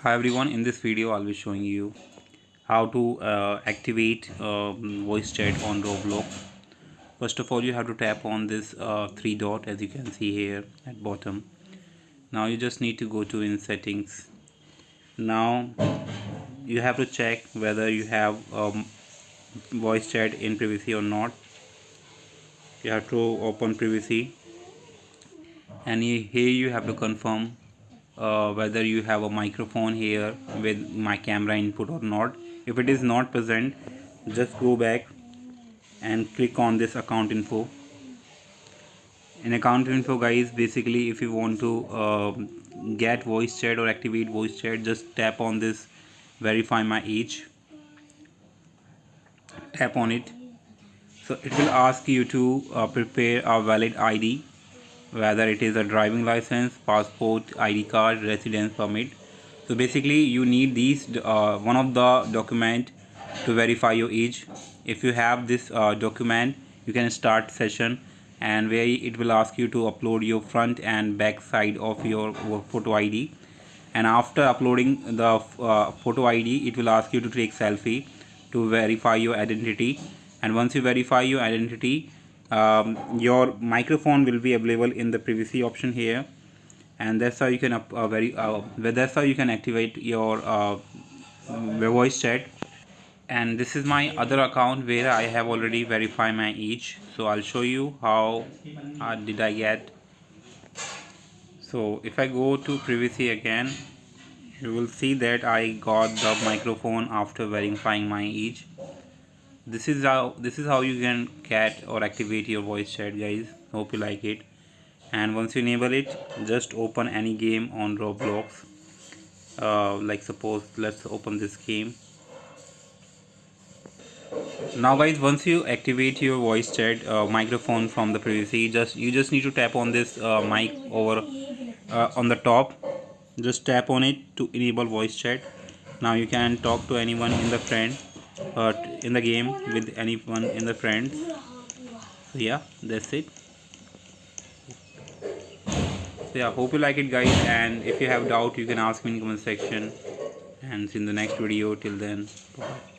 Hi everyone, in this video I'll be showing you how to activate voice chat on Roblox. First of all, you have to tap on this three dot as you can see here at bottom. Now you just need to go to in settings. Now you have to check whether you have voice chat in privacy or not. You have to open privacy and here you have to confirm whether you have a microphone here with my camera input or not. If it is not present, just go back and click on this account info. In account info, guys, basically if you want to get voice chat or activate voice chat, just tap on this verify my age. Tap on it. So it will ask you to prepare a valid ID, whether it is a driving license, passport, ID card, residence permit. So basically you need these one of the document to verify your age. If you have this document, you can start session, and where it will ask you to upload your front and back side of your photo ID. And after uploading the photo ID, it will ask you to take selfie to verify your identity. And once you verify your identity, your microphone will be available in the privacy option here, and that's how you can that's how you can activate your voice chat. And this is my other account where I have already verified my age, so I'll show you how did I get. So if I go to privacy again, you will see that I got the microphone after verifying my age. This is how you can get or activate your voice chat, guys. Hope you like it. And once you enable it, just open any game on Roblox. Like suppose let's open this game. Now guys, once you activate your voice chat microphone from the privacy, you just need to tap on this mic over on the top. Just tap on it to enable voice chat. Now you can talk to anyone in the in the game with anyone in the friends. So yeah, that's it. So yeah, hope you like it, guys, and if you have doubt you can ask me in the comment section, and see you in the next video. Till then, bye.